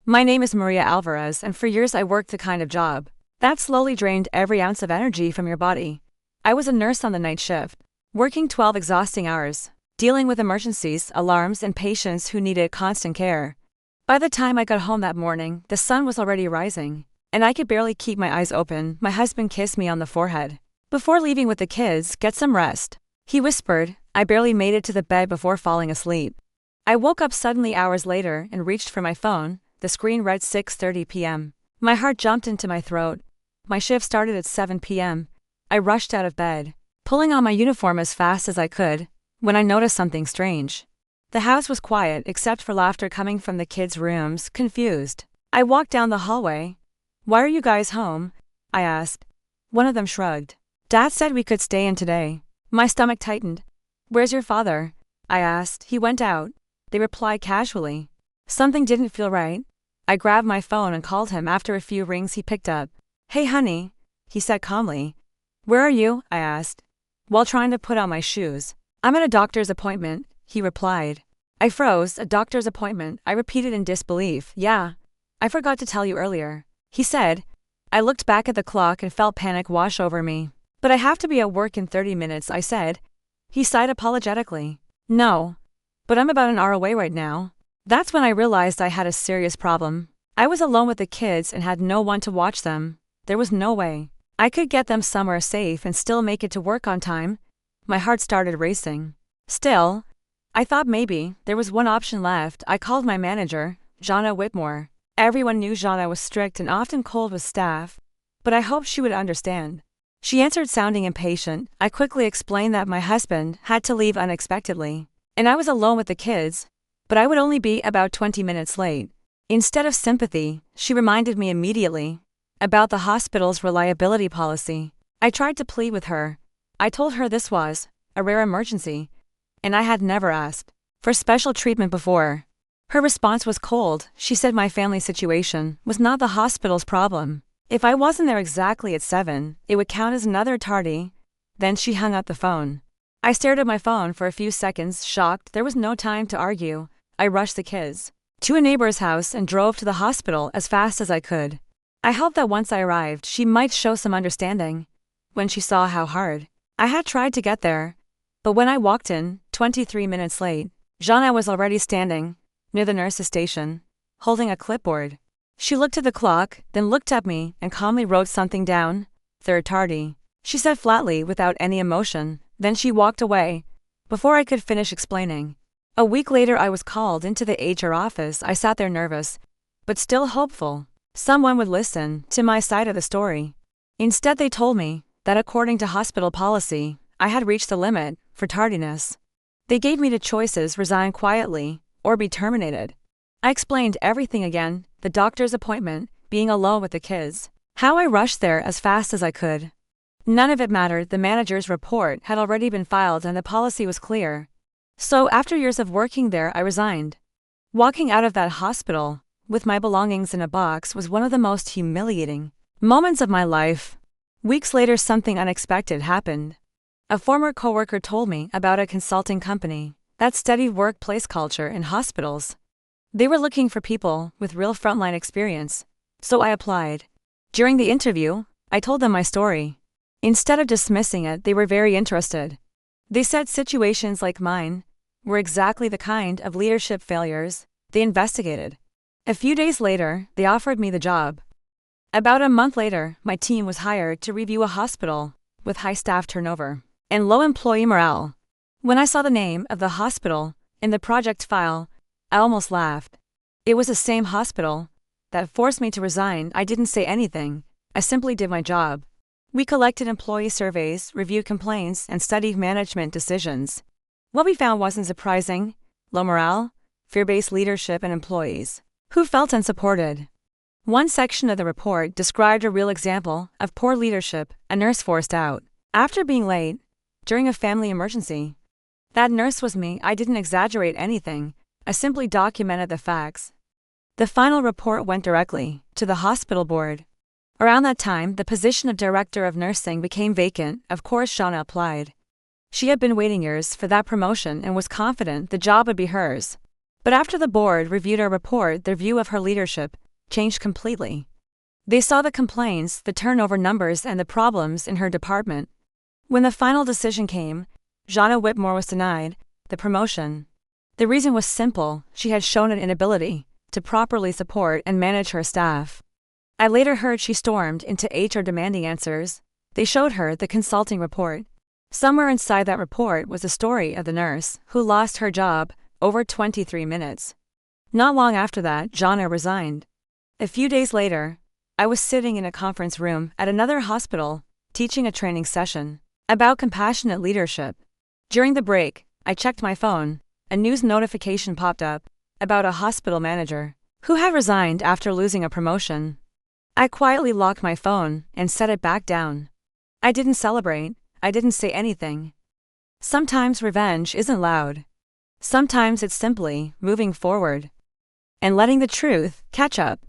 My name is Maria Alvarez, and for years I worked the kind of job that slowly drained every ounce of energy from your body. I was a nurse on the night shift, working 12 exhausting hours, dealing with emergencies, alarms, and patients who needed constant care. By the time I got home that morning, the sun was already rising, and I could barely keep my eyes open. My husband kissed me on the forehead. "Before leaving with the kids, get some rest," he whispered. I barely made it to the bed before falling asleep. I woke up suddenly hours later and reached for my phone. The screen read 6:30 p.m. My heart jumped into my throat. My shift started at 7 p.m. I rushed out of bed, pulling on my uniform as fast as I could, when I noticed something strange. The house was quiet except for laughter coming from the kids' rooms. Confused, I walked down the hallway. "Why are you guys home?" I asked. One of them shrugged. "Dad said we could stay in today." My stomach tightened. "Where's your father?" I asked. "He went out," they replied casually. Something didn't feel right. I grabbed my phone and called him. After a few rings, he picked up. "Hey honey," he said calmly. "Where are you?" I asked, while trying to put on my shoes. "I'm at a doctor's appointment," he replied. I froze. "A doctor's appointment?" I repeated in disbelief. "Yeah. I forgot to tell you earlier," he said. I looked back at the clock and felt panic wash over me. "But I have to be at work in 30 minutes, I said. He sighed apologetically. "No. But I'm about an hour away right now." That's when I realized I had a serious problem. I was alone with the kids and had no one to watch them. There was no way I could get them somewhere safe and still make it to work on time. My heart started racing. Still, I thought maybe there was one option left. I called my manager, Jana Whitmore. Everyone knew Jana was strict and often cold with staff, but I hoped she would understand. She answered, sounding impatient. I quickly explained that my husband had to leave unexpectedly, and I was alone with the kids, but I would only be about 20 minutes late. Instead of sympathy, she reminded me immediately about the hospital's reliability policy. I tried to plead with her. I told her this was a rare emergency, and I had never asked for special treatment before. Her response was cold. She said my family situation was not the hospital's problem. If I wasn't there exactly at 7, it would count as another tardy. Then she hung up the phone. I stared at my phone for a few seconds, shocked. There was no time to argue. I rushed the kids to a neighbor's house and drove to the hospital as fast as I could. I hoped that once I arrived, she might show some understanding. When she saw how hard I had tried to get there. But when I walked in, 23 minutes late, Jana was already standing near the nurse's station, holding a clipboard. She looked at the clock, then looked at me and calmly wrote something down. "Third tardy," she said flatly without any emotion. Then she walked away before I could finish explaining. A week later, I was called into the HR office. I sat there nervous, but still hopeful someone would listen to my side of the story. Instead, they told me that according to hospital policy, I had reached the limit for tardiness. They gave me the choices: resign quietly or be terminated. I explained everything again, the doctor's appointment, being alone with the kids, how I rushed there as fast as I could. None of it mattered. The manager's report had already been filed and the policy was clear. So after years of working there, I resigned. Walking out of that hospital with my belongings in a box was one of the most humiliating moments of my life. Weeks later, something unexpected happened. A former coworker told me about a consulting company that studied workplace culture in hospitals. They were looking for people with real frontline experience, so I applied. During the interview, I told them my story. Instead of dismissing it, they were very interested. They said situations like mine were exactly the kind of leadership failures they investigated. A few days later, they offered me the job. About a month later, my team was hired to review a hospital with high staff turnover and low employee morale. When I saw the name of the hospital in the project file, I almost laughed. It was the same hospital that forced me to resign. I didn't say anything. I simply did my job. We collected employee surveys, reviewed complaints, and studied management decisions. What we found wasn't surprising: low morale, fear-based leadership, and employees who felt unsupported. One section of the report described a real example of poor leadership: a nurse forced out after being late during a family emergency. That nurse was me. I didn't exaggerate anything. I simply documented the facts. The final report went directly to the hospital board. Around that time, the position of director of nursing became vacant. Of course, Shauna applied. She had been waiting years for that promotion and was confident the job would be hers. But after the board reviewed our report, their view of her leadership changed completely. They saw the complaints, the turnover numbers, and the problems in her department. When the final decision came, Jana Whitmore was denied the promotion. The reason was simple: she had shown an inability to properly support and manage her staff. I later heard she stormed into HR demanding answers. They showed her the consulting report. Somewhere inside that report was a story of the nurse who lost her job over 23 minutes. Not long after that, Jana resigned. A few days later, I was sitting in a conference room at another hospital, teaching a training session about compassionate leadership. During the break, I checked my phone. A news notification popped up about a hospital manager who had resigned after losing a promotion. I quietly locked my phone and set it back down. I didn't celebrate. I didn't say anything. Sometimes revenge isn't loud. Sometimes it's simply moving forward and letting the truth catch up.